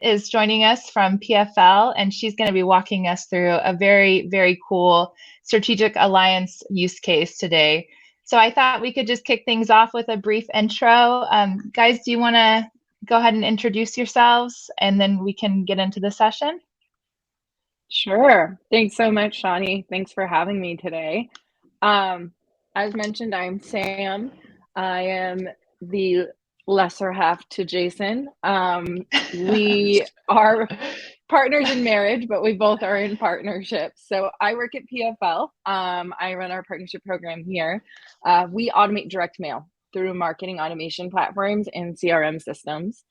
is joining us from PFL, and she's going to be walking us through a very, very cool strategic alliance use case today. So I thought we could just kick things off with a brief intro. Guys, do you want to go ahead and introduce yourselves, and then we can get into the session? Sure. Thanks so much, Shawnie. Thanks for having me today. As mentioned, I'm Sam. I am the lesser half to Jason. We are partners in marriage, but we both are in partnerships. So I work at PFL. I run our partnership program here. We automate direct mail through marketing automation platforms and CRM systems.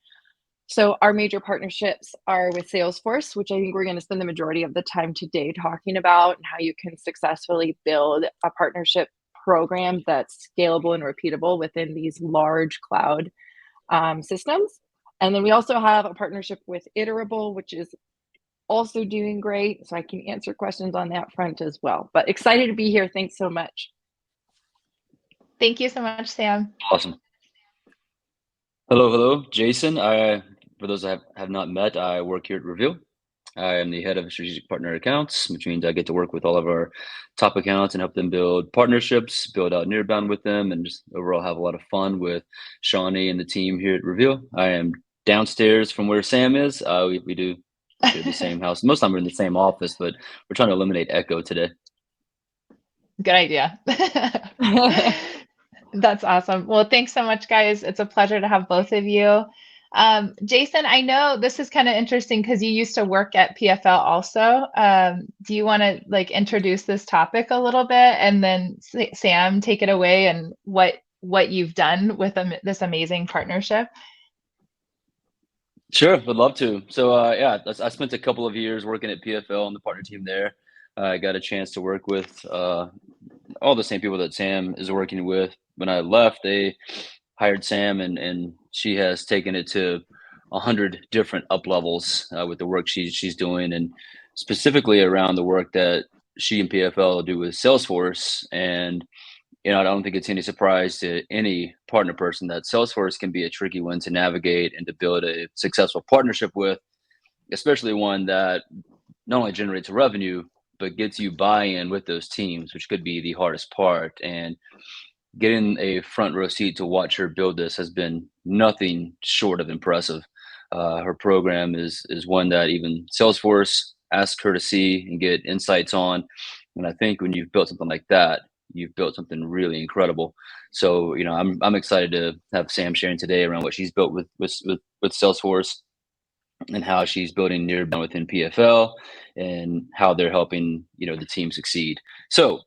So our major partnerships are with Salesforce, which I think we're going to spend the majority of the time today talking about, and how you can successfully build a partnership program that's scalable and repeatable within these large cloud systems. And then we also have a partnership with Iterable, which is also doing great. So I can answer questions on that front as well. But excited to be here. Thanks so much. Thank you so much, Sam. Awesome. Hello, Jason. For those that have not met, I work here at Reveal. I am the head of strategic partner accounts, which means I get to work with all of our top accounts and help them build partnerships, build out Nearbound with them, and just overall have a lot of fun with Shawnie and the team here at Reveal. I am downstairs from where Sam is. We do share the same house. Most of the time we're in the same office, but we're trying to eliminate echo today. Good idea. That's awesome. Well, thanks so much, guys. It's a pleasure to have both of you. Jason, I know this is kind of interesting because you used to work at PFL also. Do you want to introduce this topic a little bit, and then Sam, take it away and what you've done with this amazing partnership? Sure, would love to. So yeah, I spent a couple of years working at PFL on the partner team there. I got a chance to work with all the same people that Sam is working with. When I left, they hired Sam, and she has taken it to 100 different up levels with the work she's doing, and specifically around the work that she and PFL do with Salesforce. And I don't think it's any surprise to any partner person that Salesforce can be a tricky one to navigate and to build a successful partnership with, especially one that not only generates revenue but gets you buy-in with those teams, which could be the hardest part. And getting a front row seat to watch her build this has been nothing short of impressive. Her program is one that even Salesforce asked her to see and get insights on. And I think when you've built something like that, you've built something really incredible. So I'm excited to have Sam sharing today around what she's built with Salesforce, and how she's building Nearbound within PFL, and how they're helping the team succeed. So,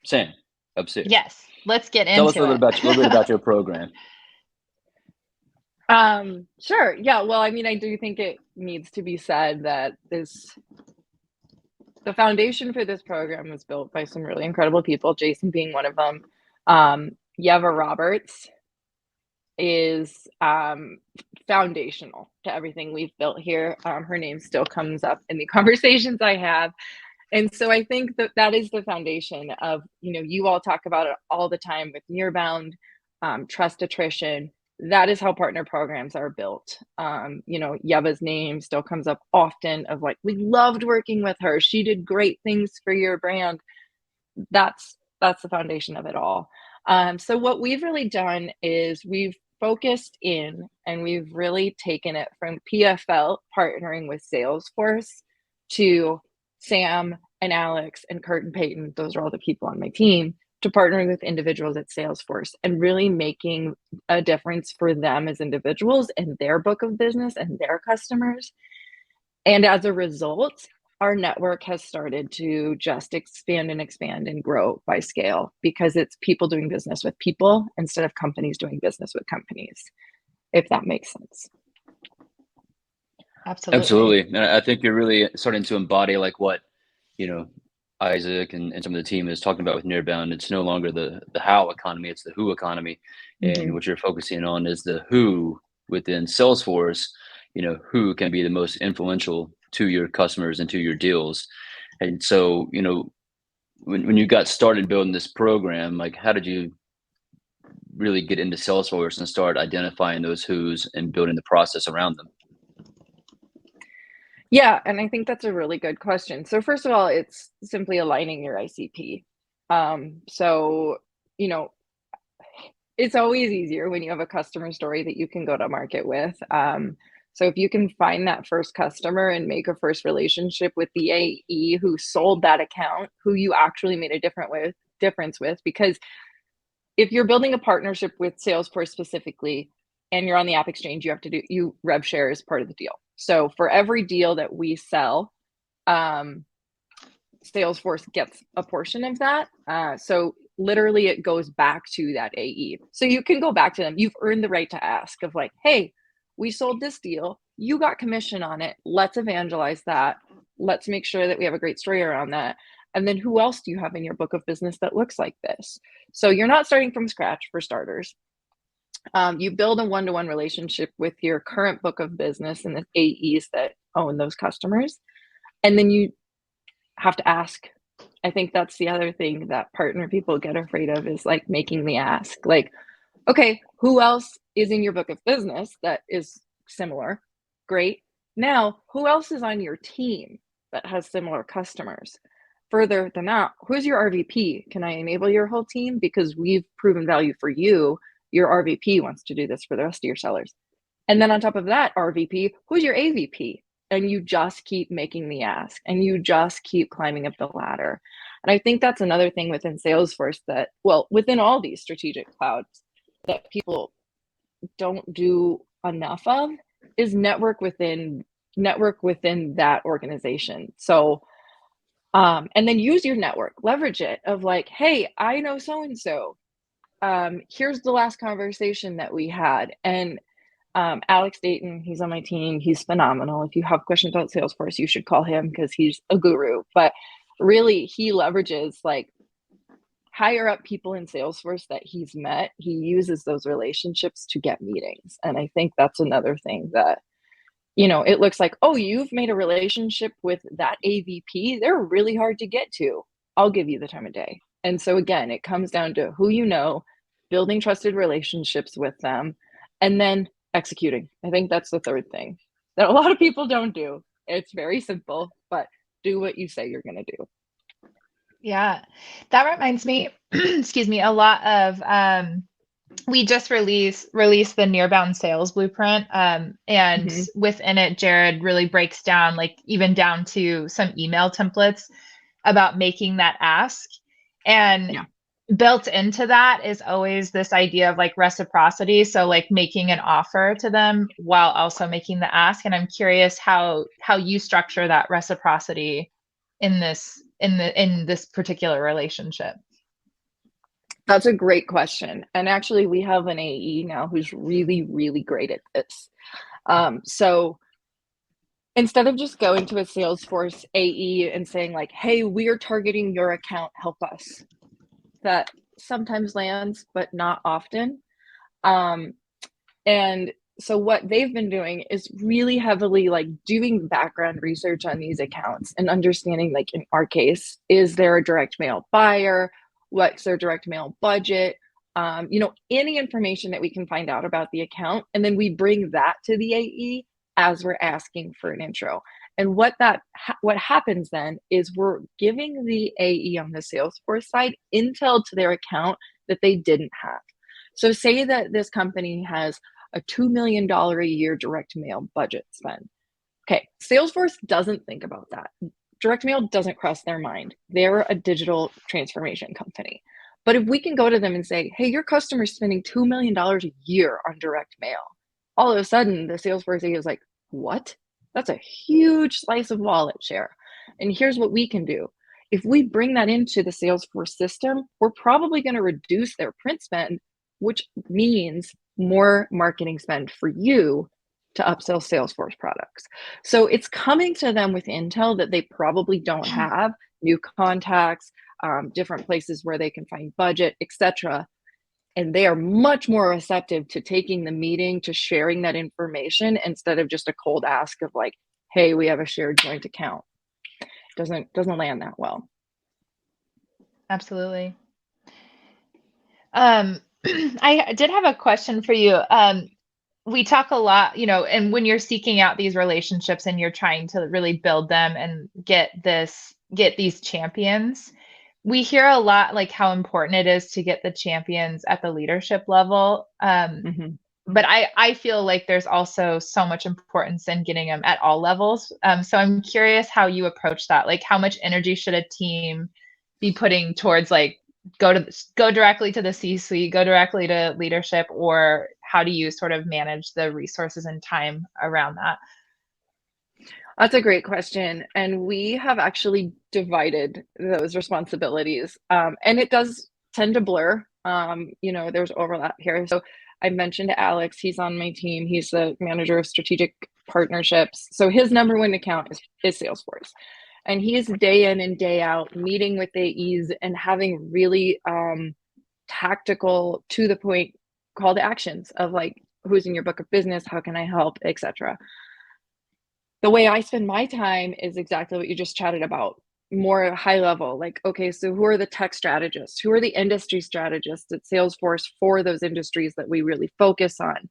Sam, upstairs. Yes, let's get into it. Tell us a little bit about your program. Sure. Yeah. Well, I mean, I do think it needs to be said that the foundation for this program was built by some really incredible people, Jason being one of them. Yarborough is foundational to everything we've built here. Her name still comes up in the conversations I have. And so I think that is the foundation of, you all talk about it all the time with Nearbound, trust attrition. That is how partner programs are built. Yeva's name still comes up often of we loved working with her. She did great things for your brand. That's the foundation of it all. So what we've really done is we've focused in, and we've really taken it from PFL partnering with Salesforce to Sam and Alex and Kurt and Peyton. Those are all the people on my team, to partnering with individuals at Salesforce and really making a difference for them as individuals and their book of business and their customers. And as a result, our network has started to just expand and grow by scale, because it's people doing business with people instead of companies doing business with companies, if that makes sense. Absolutely. And I think you're really starting to embody what Isaac and some of the team is talking about with Nearbound. It's no longer the how economy, it's the who economy. Mm-hmm. And what you're focusing on is the who within Salesforce, who can be the most influential to your customers and to your deals. And so, when you got started building this program, how did you really get into Salesforce and start identifying those who's and building the process around them? Yeah, and I think that's a really good question. So first of all, it's simply aligning your ICP. So, you know, it's always easier when you have a customer story that you can go to market with. So if you can find that first customer and make a first relationship with the AE who sold that account, who you actually made a difference with, because if you're building a partnership with Salesforce specifically and you're on the App Exchange, you rev share as part of the deal. So for every deal that we sell, Salesforce gets a portion of that. So literally it goes back to that AE. So you can go back to them. You've earned the right to ask of like, hey, we sold this deal. You got commission on it. Let's evangelize that. Let's make sure that we have a great story around that. And then who else do you have in your book of business that looks like this? So you're not starting from scratch for starters. You build a one-to-one relationship with your current book of business and the AEs that own those customers. And then you have to ask. I think that's the other thing that partner people get afraid of, is like making the ask. Like, okay, who else is in your book of business that is similar? Great. Now, who else is on your team that has similar customers? Further than that, who's your RVP? Can I enable your whole team? Because we've proven value for you. Your RVP wants to do this for the rest of your sellers. And then on top of that, RVP, who's your AVP? And you just keep making the ask and you just keep climbing up the ladder. And I think that's another thing within Salesforce that, well, within all these strategic clouds, that people don't do enough of is network within that organization. So and then use your network, leverage it of like, hey, I know so and so. Here's the last conversation that we had. And Alex Dayton, he's on my team. He's phenomenal. If you have questions about Salesforce, you should call him because he's a guru. But really, he leverages like higher up people in Salesforce that he's met. He uses those relationships to get meetings. And I think that's another thing that, you know, it looks like, oh, you've made a relationship with that AVP. They're really hard to get to. I'll give you the time of day. And so again, it comes down to who you know, building trusted relationships with them, and then executing. I think that's the third thing that a lot of people don't do. It's very simple, but do what you say you're going to do. Yeah, that reminds me, excuse me, a lot of we just released the Nearbound Sales Blueprint, and within it, Jared really breaks down, like even down to some email templates about making that ask. And built into that is always this idea of like reciprocity. So like making an offer to them while also making the ask. And I'm curious how you structure that reciprocity in this particular relationship. That's a great question. And actually, we have an AE now who's really, really great at this. So instead of just going to a Salesforce AE and saying like, hey, we are targeting your account, help us. That sometimes lands, but not often. And so what they've been doing is really heavily like doing background research on these accounts and understanding, like in our case, is there a direct mail buyer? What's their direct mail budget? You know, any information that we can find out about the account. And then we bring that to the AE as we're asking for an intro. And what happens then is we're giving the AE on the Salesforce side intel to their account that they didn't have. So say that this company has a $2 million a year direct mail budget spend. Okay, Salesforce doesn't think about that. Direct mail doesn't cross their mind. They're a digital transformation company. But if we can go to them and say, hey, your customer's spending $2 million a year on direct mail, all of a sudden the Salesforce AE is like, what? That's a huge slice of wallet share. And here's what we can do. If we bring that into the Salesforce system, we're probably going to reduce their print spend, which means more marketing spend for you to upsell Salesforce products. So it's coming to them with intel that they probably don't have, new contacts, different places where they can find budget, etc. And they are much more receptive to taking the meeting, to sharing that information instead of just a cold ask of like, hey, we have a shared joint account. Doesn't land that well. Absolutely. I did have a question for you. we talk a lot, and when you're seeking out these relationships and you're trying to really build them and get these champions, we hear a lot like how important it is to get the champions at the leadership level. Mhm. But I feel like there's also so much importance in getting them at all levels. So I'm curious how you approach that. Like, how much energy should a team be putting towards like go directly to the C-suite, go directly to leadership, or how do you sort of manage the resources and time around that? That's a great question. And we have actually divided those responsibilities. And it does tend to blur. There's overlap here. So I mentioned Alex, he's on my team. He's the manager of strategic partnerships. So his number one account is Salesforce. And he is day in and day out meeting with AEs and having really tactical, to the point call to actions of like, who's in your book of business, how can I help, etc. The way I spend my time is exactly what you just chatted about, more high level. Like, okay, so who are the tech strategists? Who are the industry strategists at Salesforce for those industries that we really focus on?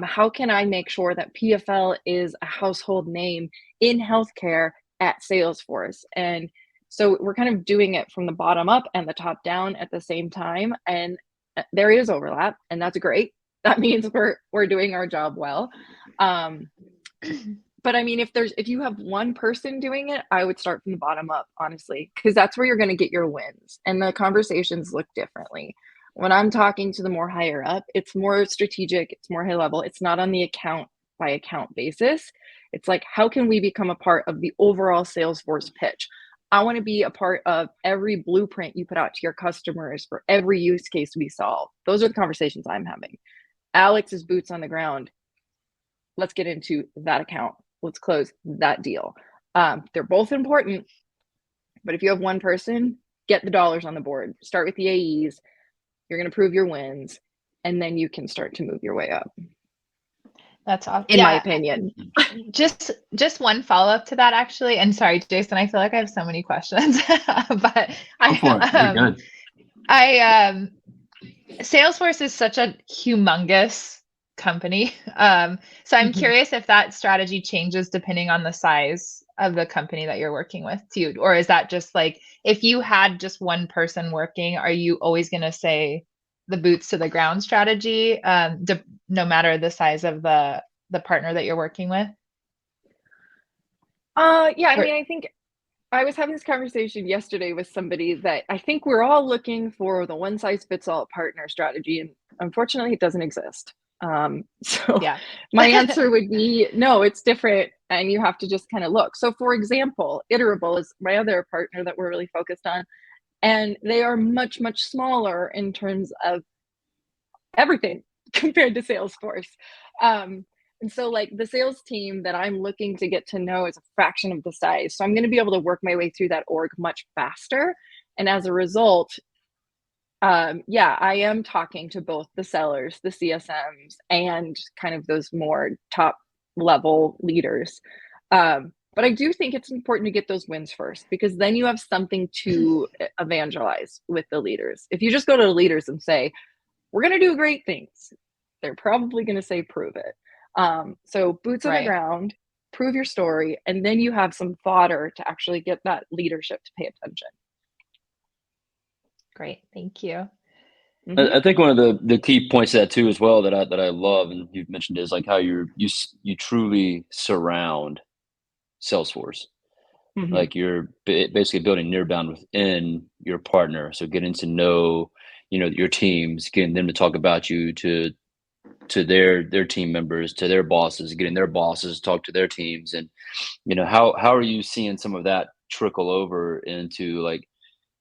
How can I make sure that PFL is a household name in healthcare at Salesforce? And so we're kind of doing it from the bottom up and the top down at the same time. And there is overlap, and that's great. That means we're doing our job well. But I mean, if you have one person doing it, I would start from the bottom up, honestly, because that's where you're going to get your wins, and the conversations look differently. When I'm talking to the more higher up, it's more strategic, it's more high level. It's not on the account by account basis. It's like, how can we become a part of the overall Salesforce pitch? I want to be a part of every blueprint you put out to your customers for every use case we solve. Those are the conversations I'm having. Alex is boots on the ground. Let's get into that account. Let's close that deal. They're both important, but if you have one person, get the dollars on the board. Start with the AEs. You're going to prove your wins, and then you can start to move your way up. That's awesome. In my opinion. Just one follow-up to that, actually. And sorry, Jason, I feel like I have so many questions, but Salesforce is such a humongous company. So I'm curious if that strategy changes depending on the size of the company that you're working with too, or is that just like, if you had just one person working, are you always going to say the boots to the ground strategy, no matter the size of the partner that you're working with? Yeah, I mean, I think I was having this conversation yesterday with somebody that I think we're all looking for the one size fits all partner strategy, and unfortunately it doesn't exist. So Yeah. My answer would be no, it's different, and you have to just kind of look. So for example, Iterable is my other partner that we're really focused on, and they are much, much smaller in terms of everything compared to Salesforce. And so like the sales team that I'm looking to get to know is a fraction of the size. So I'm going to be able to work my way through that org much faster. And as a result, I am talking to both the sellers, the CSMs, and kind of those more top level leaders. But I do think it's important to get those wins first, because then you have something to evangelize with the leaders. If you just go to the leaders and say, we're going to do great things, they're probably going to say, prove it. So boots on the ground, prove your story, and then you have some fodder to actually get that leadership to pay attention. Great, thank you. I think one of the key points to that too, as well, that I love, and you've mentioned, is like how you truly surround Salesforce. Like you're basically building Nearbound within your partner. So getting to know, your teams, getting them to talk about you to their team members, to their bosses, getting their bosses to talk to their teams. And, how are you seeing some of that trickle over into like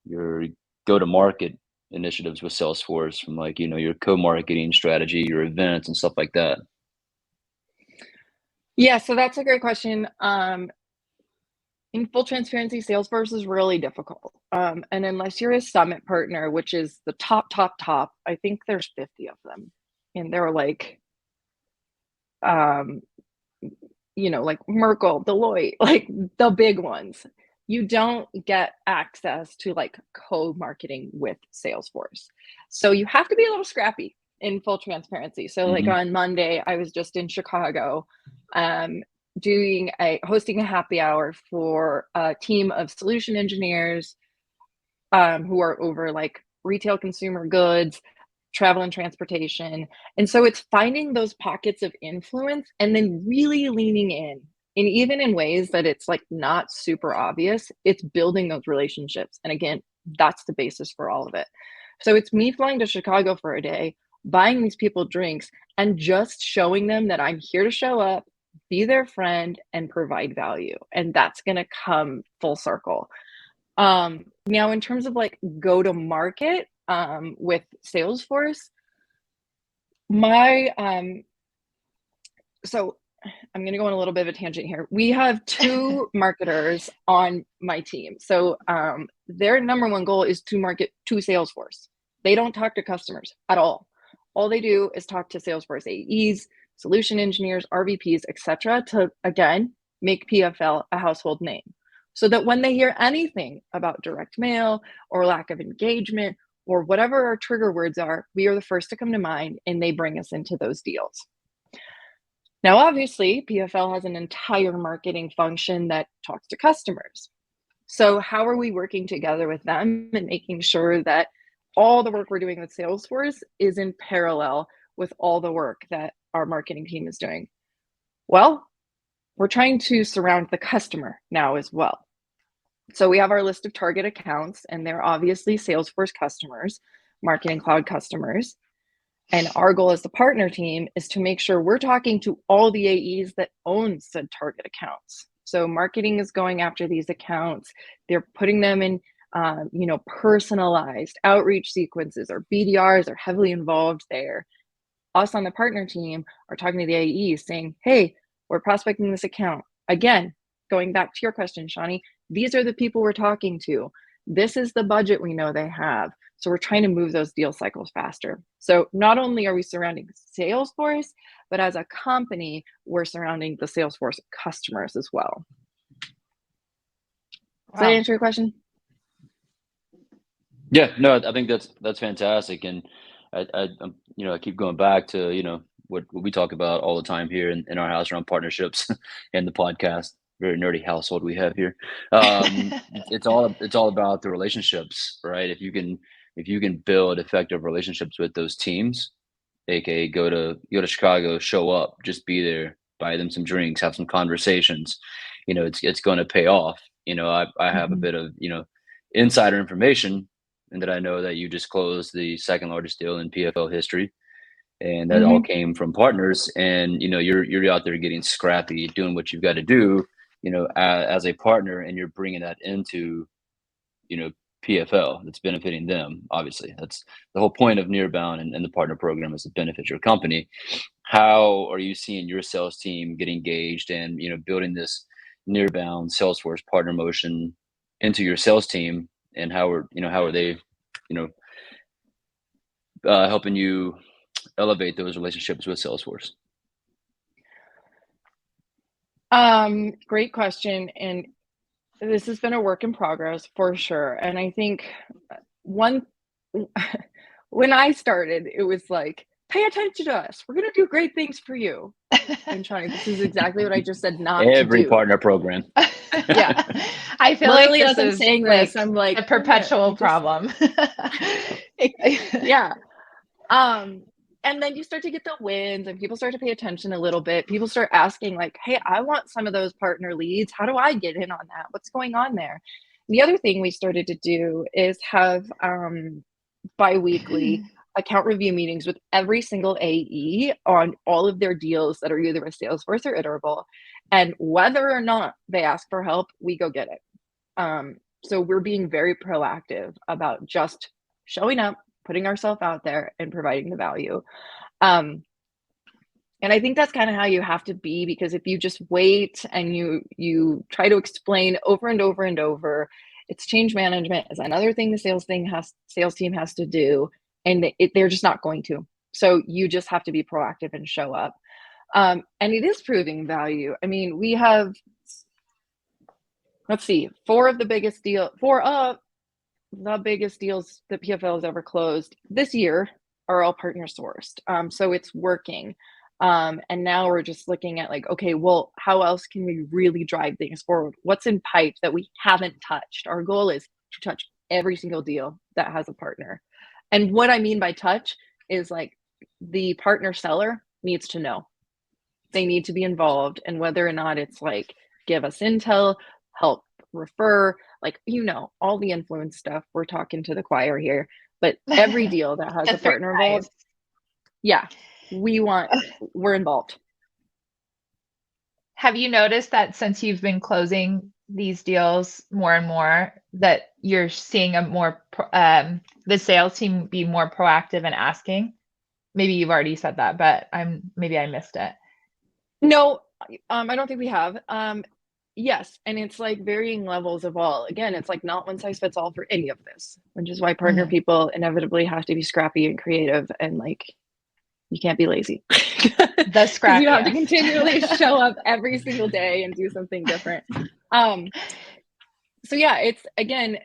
your go-to-market initiatives with Salesforce, from like, your co-marketing strategy, your events and stuff like that? Yeah, so that's a great question. In full transparency, Salesforce is really difficult. And unless you're a summit partner, which is the top, I think there's 50 of them. And they're like, like Merkle, Deloitte, like the big ones. You don't get access to like co-marketing with Salesforce. So you have to be a little scrappy. in full transparency. So like on Monday, I was just in Chicago, hosting a happy hour for a team of solution engineers who are over like retail consumer goods, travel and transportation. And so it's finding those pockets of influence and then really leaning in. And even in ways that it's like not super obvious, it's building those relationships. And again, that's the basis for all of it. So it's me flying to Chicago for a day, buying these people drinks, and just showing them that I'm here to show up, be their friend, and provide value. And that's going to come full circle. Now, in terms of like go to market with Salesforce, so I'm going to go on a little bit of a tangent here. We have 2 marketers on my team. So their number one goal is to market to Salesforce. They don't talk to customers at all. All they do is talk to Salesforce AEs, solution engineers, RVPs, etc., to, again, make PFL a household name. So that when they hear anything about direct mail or lack of engagement or whatever our trigger words are, we are the first to come to mind, and they bring us into those deals. Now, obviously, PFL has an entire marketing function that talks to customers. So how are we working together with them and making sure that all the work we're doing with Salesforce is in parallel with all the work that our marketing team is doing? Well, we're trying to surround the customer now as well. So we have our list of target accounts, and they're obviously Salesforce customers, Marketing Cloud customers. And our goal as the partner team is to make sure we're talking to all the AEs that own said target accounts. So marketing is going after these accounts. They're putting them in, personalized outreach sequences, or BDRs are heavily involved there. Us on the partner team are talking to the AEs saying, hey, we're prospecting this account. Again, going back to your question, Shawnie, these are the people we're talking to. This is the budget we know they have. So we're trying to move those deal cycles faster. So not only are we surrounding Salesforce, but as a company, we're surrounding the Salesforce customers as well. Does that answer your question? Yeah, no, I think that's fantastic. And I keep going back to, what we talk about all the time here in our house around partnerships and the podcast. Very nerdy household we have here. It's all about the relationships, right? If you can build effective relationships with those teams, aka go to Chicago, show up, just be there, buy them some drinks, have some conversations, it's going to pay off. I have a bit of insider information, and that I know that you just closed the second largest deal in PFL history, and that all came from partners. And you're out there getting scrappy, doing what you've got to do, as a partner, and you're bringing that into PFL. That's benefiting them. Obviously, that's the whole point of Nearbound and the partner program, is to benefit your company. How are you seeing your sales team get engaged and building this Nearbound Salesforce partner motion into your sales team, and how are they helping you elevate those relationships with Salesforce? Great question. And this has been a work in progress for sure. And I think when I started, it was like, pay attention to us. We're going to do great things for you. And Shawnie, this is exactly what I just said not to do. Every partner program. Yeah. I feel literally, like as I'm saying like this, I'm like a perpetual problem. Yeah. And then you start to get the wins, and people start to pay attention a little bit. People start asking like, hey, I want some of those partner leads. How do I get in on that? What's going on there? The other thing we started to do is have bi-weekly account review meetings with every single AE on all of their deals that are either with Salesforce or Iterable. And whether or not they ask for help, we go get it. So we're being very proactive about just showing up, putting ourselves out there, and providing the value. And I think that's kind of how you have to be, because if you just wait and you try to explain over and over and over, it's change management is another thing the sales team has to do, and they're just not going to. So you just have to be proactive and show up. And it is proving value. I mean, we have, let's see, four of the biggest deals that PFL has ever closed this year are all partner sourced. So it's working. And now we're just looking at like, okay, well, how else can we really drive things forward? What's in pipe that we haven't touched? Our goal is to touch every single deal that has a partner. And what I mean by touch is like the partner seller needs to know. They need to be involved, and whether or not it's like give us intel, help refer, like, you know, all the influence stuff. We're talking to the choir here, but every deal that has a partner involved, yeah, we're involved. Have you noticed that since you've been closing these deals more and more, that you're seeing a more the sales team be more proactive in asking? Maybe you've already said that, but maybe I missed it. No, I don't think we have. Yes, and it's like varying levels of all. Again, it's like not one size fits all for any of this, which is why partner people inevitably have to be scrappy and creative, and like you can't be lazy. The scrappy. You have to continually show up every single day and do something different. So yeah, it's again,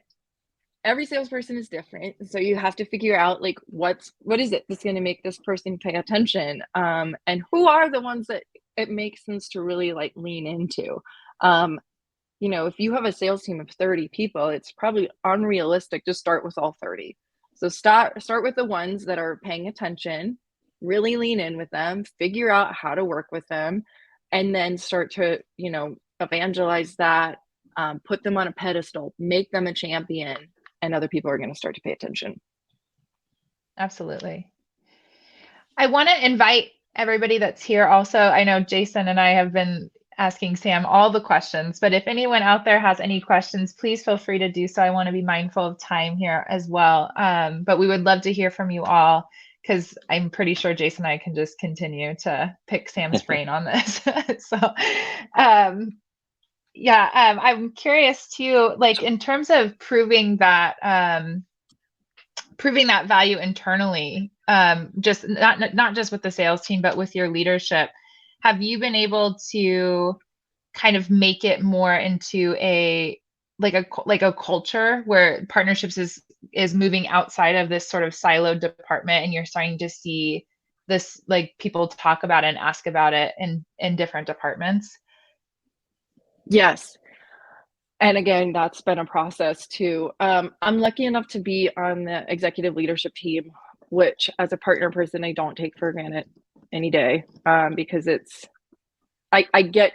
every salesperson is different. So you have to figure out like what is it that's going to make this person pay attention, and who are the ones that it makes sense to really like lean into. You know, if you have a sales team of 30 people, it's probably unrealistic to start with all 30. So start with the ones that are paying attention, really lean in with them, figure out how to work with them, and then start to, you know, evangelize that, put them on a pedestal, make them a champion, and other people are going to start to pay attention. Absolutely. I want to invite everybody that's here also. I know Jason and I have been asking Sam all the questions, but if anyone out there has any questions, please feel free to do so. I want to be mindful of time here as well. But we would love to hear from you all, because I'm pretty sure Jason and I can just continue to pick Sam's brain on this. So, yeah, I'm curious too, like in terms of proving that value internally, just not just with the sales team, but with your leadership. Have you been able to kind of make it more into a culture where partnerships is moving outside of this sort of siloed department, and you're starting to see this, like, people talk about it and ask about it in different departments? Yes. And again, that's been a process too. I'm lucky enough to be on the executive leadership team, which as a partner person, I don't take for granted any day, because I get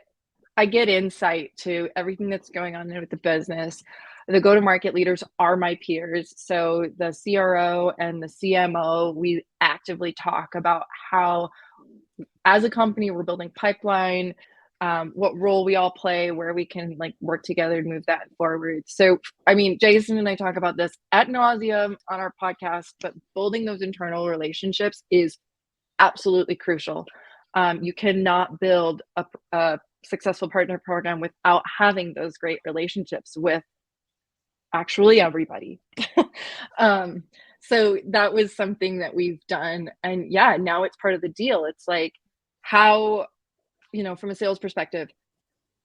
insight to everything that's going on with the business. The go-to-market leaders are my peers. So the CRO and the CMO, we actively talk about how, as a company, we're building pipeline, what role we all play, where we can like work together to move that forward. So, I mean, Jason and I talk about this ad nauseum on our podcast, but building those internal relationships is absolutely crucial. You cannot build a successful partner program without having those great relationships with actually everybody. So that was something that we've done. And yeah, now it's part of the deal. It's like, how, you know, from a sales perspective,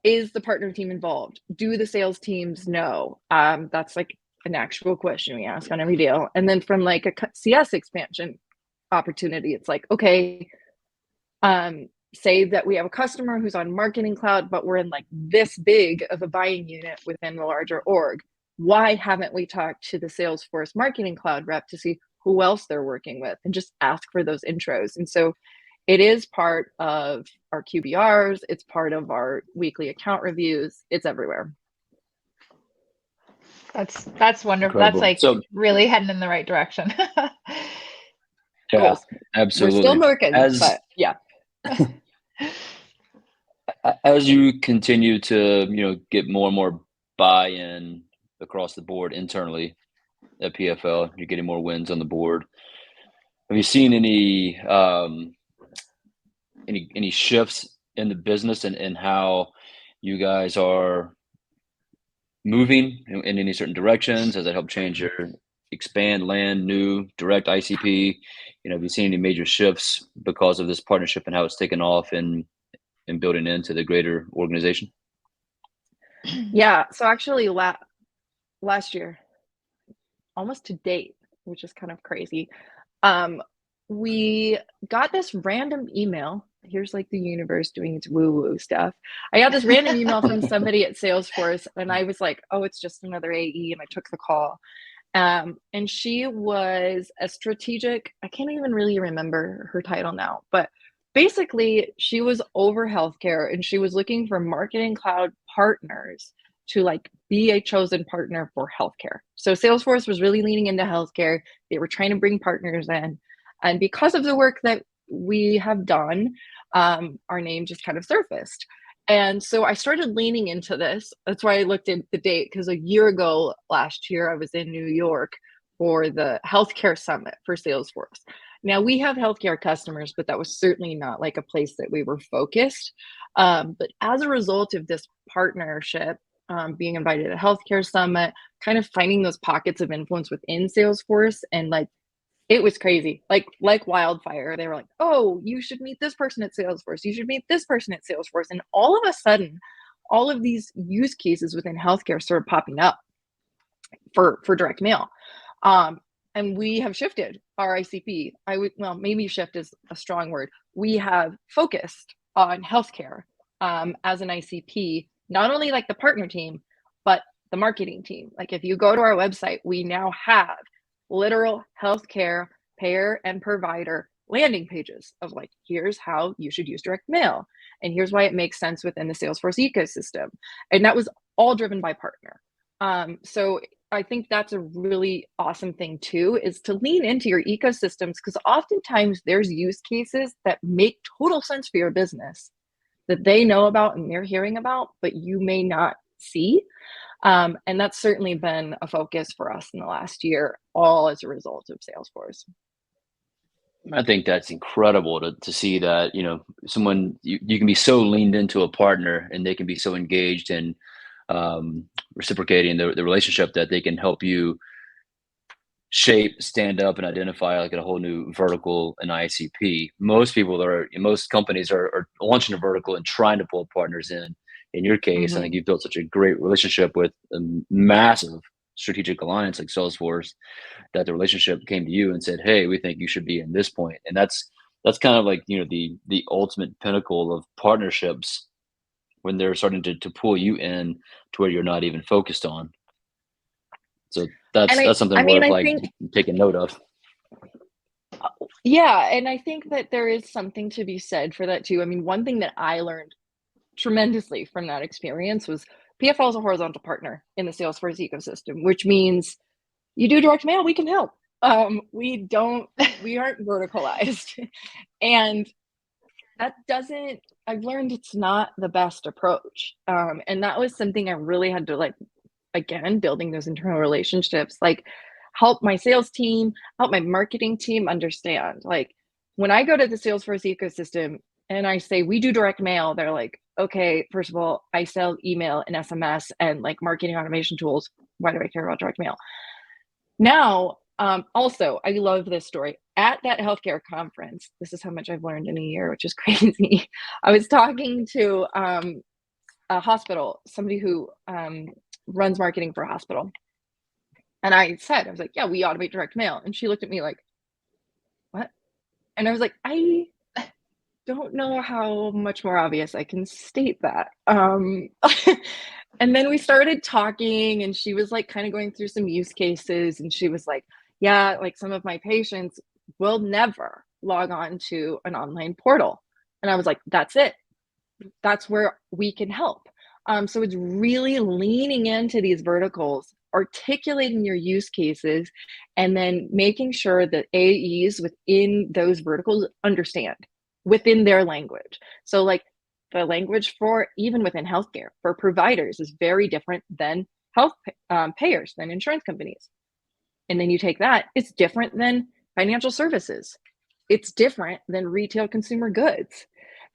is the partner team involved? Do the sales teams know? That's like an actual question we ask on every deal. And then from like a CS expansion opportunity, it's like, okay, say that we have a customer who's on Marketing Cloud, but we're in like this big of a buying unit within the larger org. Why haven't we talked to the Salesforce Marketing Cloud rep to see who else they're working with, and just ask for those intros? And so it is part of our QBRs. It's part of our weekly account reviews. It's everywhere. That's wonderful. Incredible. That's like really heading in the right direction. Yeah, absolutely. We're still working, but yeah. As you continue to, you know, get more and more buy-in across the board internally at PFL, you're getting more wins on the board. Have you seen any shifts in the business and how you guys are moving in any certain directions? Has it helped change your expand, land, new, direct ICP? You know, have you seen any major shifts because of this partnership and how it's taken off and building into the greater organization? Yeah, so actually last year, almost to date, which is kind of crazy, we got this random email. Here's like the universe doing its woo-woo stuff. I got this random email from somebody at Salesforce, and I was like, oh, it's just another AE, and I took the call. And she was a strategic, I can't even really remember her title now, but basically she was over healthcare, and she was looking for marketing cloud partners to like be a chosen partner for healthcare. So Salesforce was really leaning into healthcare. They were trying to bring partners in. And because of the work that we have done, our name just kind of surfaced. And so I started leaning into this. That's why I looked at the date, because a year ago, last year, I was in New York for the healthcare summit for Salesforce. Now we have healthcare customers, but that was certainly not like a place that we were focused. But as a result of this partnership, being invited to a healthcare summit, kind of finding those pockets of influence within Salesforce, and like, it was crazy, like wildfire. They were like, oh, you should meet this person at Salesforce. You should meet this person at Salesforce. And all of a sudden, all of these use cases within healthcare started popping up for direct mail. And we have shifted our ICP. Well, maybe shift is a strong word. We have focused on healthcare as an ICP, not only like the partner team, but the marketing team. Like if you go to our website, we now have literal healthcare payer and provider landing pages of like, here's how you should use direct mail, and here's why it makes sense within the Salesforce ecosystem. And that was all driven by partner. So I think that's a really awesome thing too, is to lean into your ecosystems, because oftentimes there's use cases that make total sense for your business that they know about and they're hearing about, but you may not see. And that's certainly been a focus for us in the last year, all as a result of Salesforce. I think that's incredible to see that, someone you can be so leaned into a partner and they can be so engaged in reciprocating the relationship that they can help you shape, stand up, and identify like a whole new vertical in ICP. Most companies are launching a vertical and trying to pull partners in. In your case, I think you've built such a great relationship with a massive strategic alliance like Salesforce that the relationship came to you and said, "Hey, we think you should be in this point." And that's kind of like the ultimate pinnacle of partnerships, when they're starting to pull you in to where you're not even focused on. So that's something worth like taking note of. Yeah, and I think that there is something to be said for that too. I mean, one thing that I learned tremendously from that experience was PFL is a horizontal partner in the Salesforce ecosystem, which means you do direct mail, we can help. We aren't verticalized. And I've learned it's not the best approach. And that was something I really had to like, again, building those internal relationships, like help my sales team, help my marketing team understand. Like when I go to the Salesforce ecosystem and I say, we do direct mail, they're like, okay, first of all, I sell email and SMS and like marketing automation tools. Why do I care about direct mail? Now, also, I love this story. At that healthcare conference, this is how much I've learned in a year, which is crazy. I was talking to a hospital, somebody who runs marketing for a hospital. And I was like, yeah, we automate direct mail. And she looked at me like, what? And I was like, I don't know how much more obvious I can state that. And then we started talking, and she was like kind of going through some use cases, and she was like, yeah, like some of my patients will never log on to an online portal. And I was like, that's it. That's where we can help. So it's really leaning into these verticals, articulating your use cases, and then making sure that AEs within those verticals understand within their language. So like the language for even within healthcare for providers is very different than health payers, than insurance companies. And then you take that, it's different than financial services. It's different than retail consumer goods.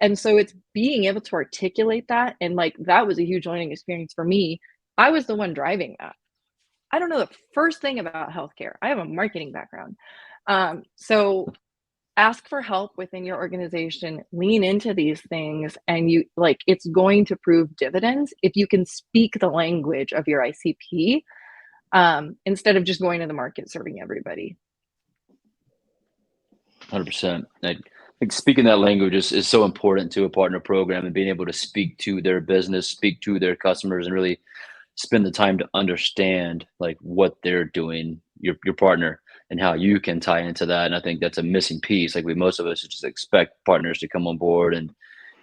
And so it's being able to articulate that. And like, that was a huge learning experience for me. I was the one driving that. I don't know the first thing about healthcare. I have a marketing background. So ask for help within your organization, lean into these things, and it's going to prove dividends if you can speak the language of your ICP instead of just going to the market serving everybody. 100%. I think speaking that language is so important to a partner program, and being able to speak to their business, speak to their customers, and really spend the time to understand like what they're doing, your partner, and how you can tie into that. And I think that's a missing piece. Like most of us just expect partners to come on board, and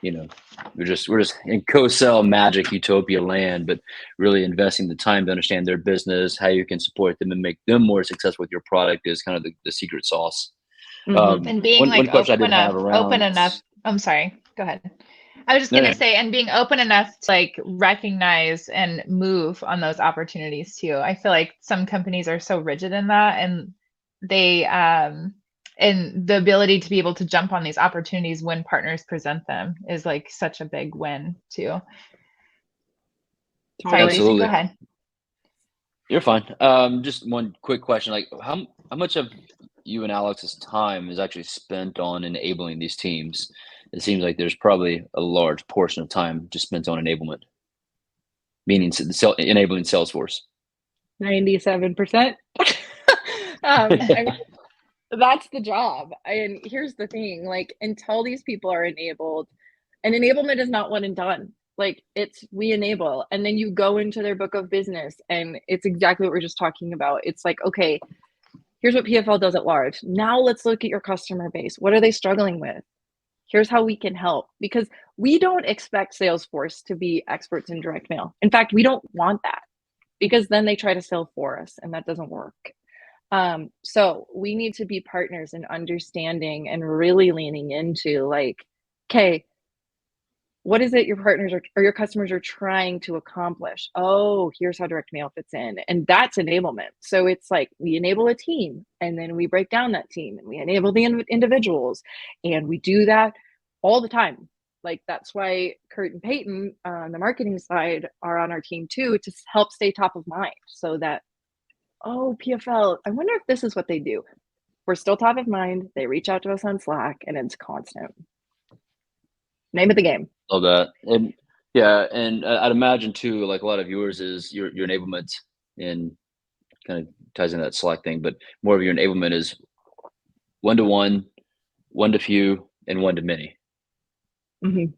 you know, we're just in co-sell magic utopia land, but really investing the time to understand their business, how you can support them and make them more successful with your product is kind of the secret sauce. Mm-hmm. And being One like question I did have open around. enough. I'm sorry. Go ahead. I was just No, gonna no. say, and being open enough to like recognize and move on those opportunities too. I feel like some companies are so rigid in that, and they and the ability to be able to jump on these opportunities when partners present them is like such a big win too. Sorry, Totally. Jason, go Absolutely. ahead. You're fine. Just one quick question: like, how much of you and Alex's time is actually spent on enabling these teams? It seems like there's probably a large portion of time just spent on enablement, meaning enabling Salesforce. 97%. I mean, that's the job. And here's the thing, like, until these people are enabled, and enablement is not one and done. Like, it's we enable, and then you go into their book of business, and it's exactly what we're just talking about. It's like, okay, here's what PFL does at large. Now let's look at your customer base. What are they struggling with? Here's how we can help, because we don't expect Salesforce to be experts in direct mail. In fact, we don't want that, because then they try to sell for us, and that doesn't work. So we need to be partners in understanding and really leaning into like, okay, what is it your partners or your customers are trying to accomplish? Oh, here's how direct mail fits in. And that's enablement. So it's like we enable a team, and then we break down that team, and we enable the individuals. And we do that all the time. Like, that's why Kurt and Peyton on the marketing side are on our team too, to help stay top of mind, so that, oh, PFL, I wonder if this is what they do. We're still top of mind. They reach out to us on Slack, and it's constant. Name of the game. Love that. And yeah, and I'd imagine too, like a lot of yours is your enablement, and kind of ties into that Slack thing, but more of your enablement is one to one, one to few, and one to many. Mm-hmm.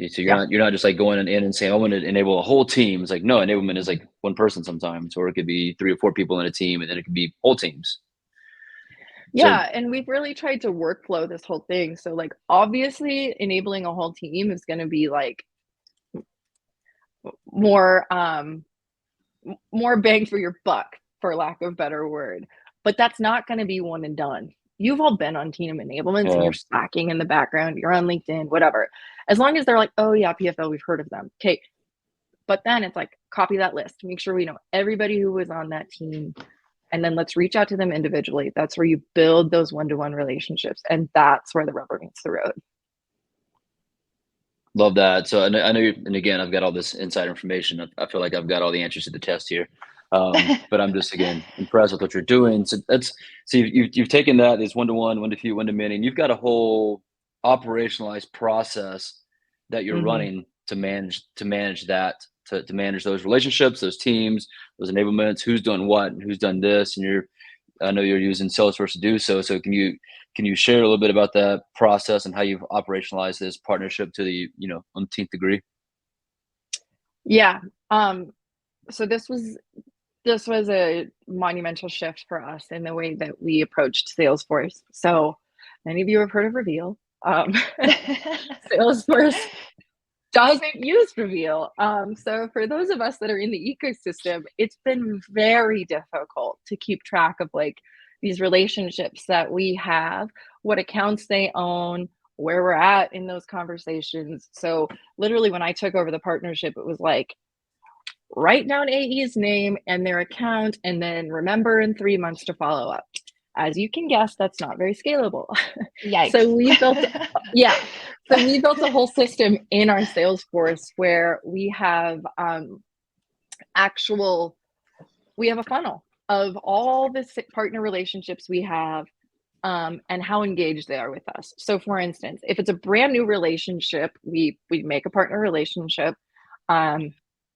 So you're not just like going in and saying, I want to enable a whole team. It's like, no, enablement is like one person sometimes, or it could be 3 or 4 people in a team, and then it could be whole teams. Yeah, so, and we've really tried to workflow this whole thing. So like, obviously enabling a whole team is going to be like more bang for your buck, for lack of a better word. But that's not going to be one and done. You've all been on team enablements, and you're slacking in the background, you're on LinkedIn, whatever. As long as they're like, oh yeah, PFL, we've heard of them. Okay. But then it's like, copy that list, make sure we know everybody who was on that team, and then let's reach out to them individually. That's where you build those one-to-one relationships, and that's where the rubber meets the road. Love that. So I know and again, I've got all this inside information. I feel like I've got all the answers to the test here. But I'm just, again, impressed with what you're doing. So you've taken that, this one-to-one, one to few, one to many, and you've got a whole operationalized process that you're running to manage that, to manage those relationships, those teams, those enablements, who's doing what and who's done this. And I know you're using Salesforce to do so. So can you share a little bit about that process and how you've operationalized this partnership to the umpteenth degree? Yeah. So this was a monumental shift for us in the way that we approached Salesforce. So many of you have heard of Reveal. Salesforce doesn't use Reveal. So for those of us that are in the ecosystem, it's been very difficult to keep track of like these relationships that we have, what accounts they own, where we're at in those conversations. So literally when I took over the partnership, it was like, write down AE's name and their account, and then remember in 3 months to follow up. As you can guess, that's not very scalable. Yikes. So we built a whole system in our Salesforce where we have we have a funnel of all the partner relationships we have, and how engaged they are with us. So for instance, if it's a brand new relationship, we make a partner relationship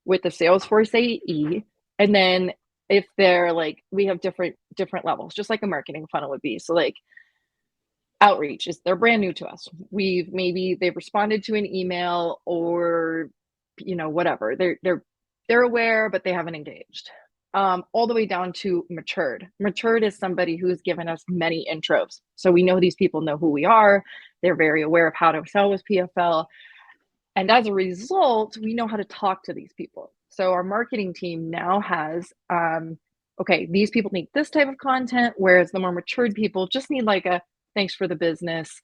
with the Salesforce AE, and then if they're like, we have different levels, just like a marketing funnel would be. So like, outreach is they're brand new to us. They've responded to an email or, whatever. They're aware, but they haven't engaged. All the way down to matured. Matured is somebody who's given us many intros. So we know these people know who we are. They're very aware of how to sell with PFL. And as a result, we know how to talk to these people. So our marketing team now has, okay, these people need this type of content, whereas the more matured people just need like a thanks for the business,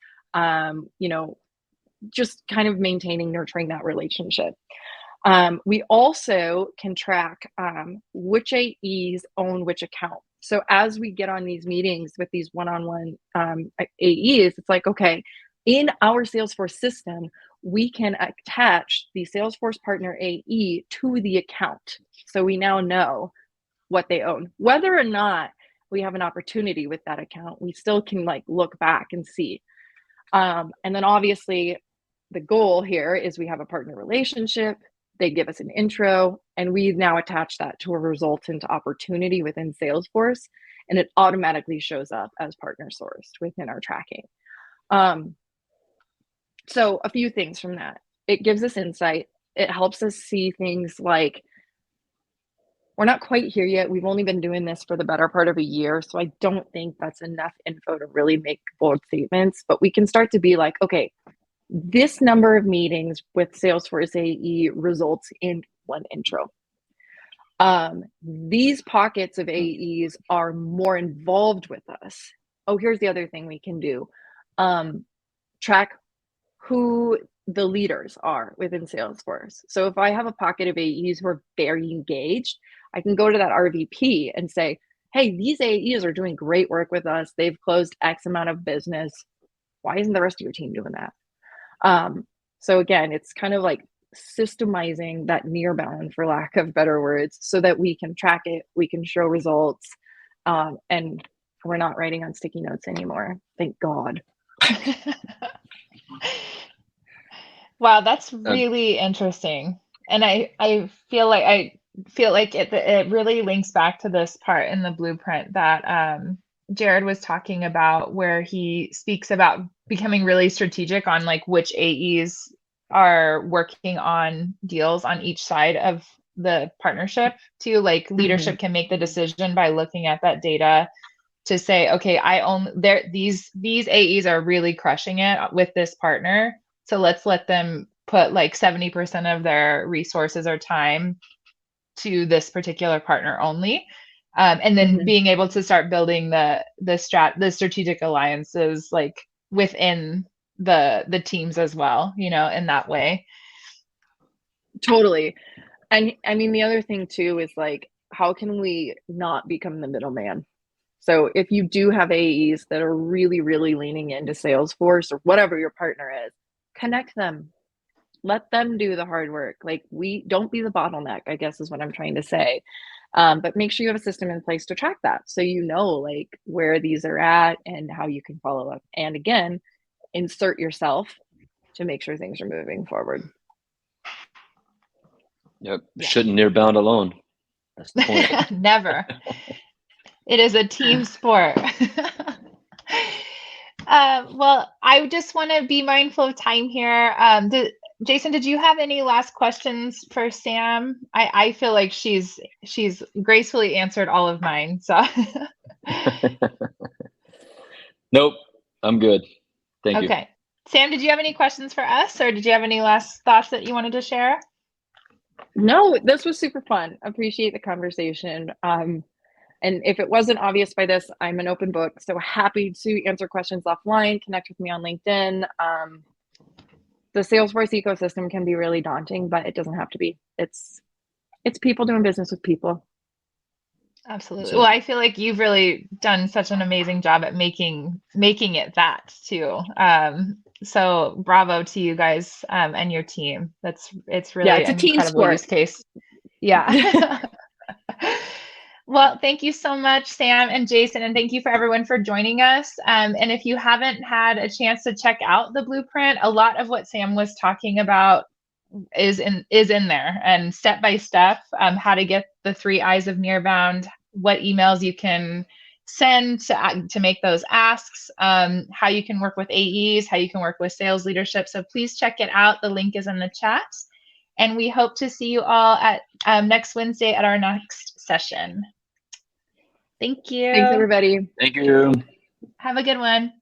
just kind of maintaining, nurturing that relationship. We also can track which AEs own which account. So as we get on these meetings with these one-on-one AEs, it's like, okay, in our Salesforce system, we can attach the Salesforce partner AE to the account. So we now know what they own. Whether or not we have an opportunity with that account, we still can like look back and see. And then obviously the goal here is we have a partner relationship. They give us an intro, and we now attach that to a resultant opportunity within Salesforce, and it automatically shows up as partner sourced within our tracking. So a few things from that. It gives us insight. It helps us see things like, we're not quite here yet. We've only been doing this for the better part of a year, so I don't think that's enough info to really make bold statements, but we can start to be like, okay, this number of meetings with Salesforce AE results in one intro. These pockets of AEs are more involved with us. Oh, here's the other thing we can do. Track who the leaders are within Salesforce. So if I have a pocket of AEs who are very engaged, I can go to that RVP and say, hey, these AEs are doing great work with us. They've closed X amount of business. Why isn't the rest of your team doing that? So again, it's kind of like systemizing that nearbound, for lack of better words, so that we can track it, we can show results, and we're not writing on sticky notes anymore. Thank God. Wow, that's really interesting. And I feel like it really links back to this part in the blueprint that Jared was talking about, where he speaks about becoming really strategic on like which AEs are working on deals on each side of the partnership. To like leadership can make the decision by looking at that data to say, okay, I own these AEs are really crushing it with this partner. So let's let them put like 70% of their resources or time to this particular partner only. And then being able to start building the strategic alliances like within the teams as well, in that way. Totally. And I mean, the other thing too is like, how can we not become the middleman? So if you do have AEs that are really, really leaning into Salesforce or whatever your partner is, connect them. Let them do the hard work. Like, we don't be the bottleneck, I guess is what I'm trying to say. But make sure you have a system in place to track that, so you know like where these are at and how you can follow up. And again, insert yourself to make sure things are moving forward. Yep. Yeah. Shouldn't nearbound alone. That's the point. Never. It is a team sport. Well, I just want to be mindful of time here. Jason, did you have any last questions for Sam? I feel like she's gracefully answered all of mine. So. Nope, I'm good. Thank you. Okay. Sam, did you have any questions for us, or did you have any last thoughts that you wanted to share? No, this was super fun. Appreciate the conversation. And if it wasn't obvious by this, I'm an open book, so happy to answer questions offline. Connect with me on LinkedIn. The Salesforce ecosystem can be really daunting, but it doesn't have to be. It's people doing business with people. Absolutely. Well, I feel like you've really done such an amazing job at making it that too. So bravo to you guys and your team. It's really it's an incredible use case. Yeah. Well, thank you so much, Sam and Jason, and thank you for everyone for joining us. And if you haven't had a chance to check out the blueprint, a lot of what Sam was talking about is in there, and step by step, how to get the 3 I's of Nearbound, what emails you can send to make those asks, how you can work with AEs, how you can work with sales leadership. So please check it out. The link is in the chat. And we hope to see you all at next Wednesday at our next session. Thank you. Thanks, everybody. Thank you. Have a good one.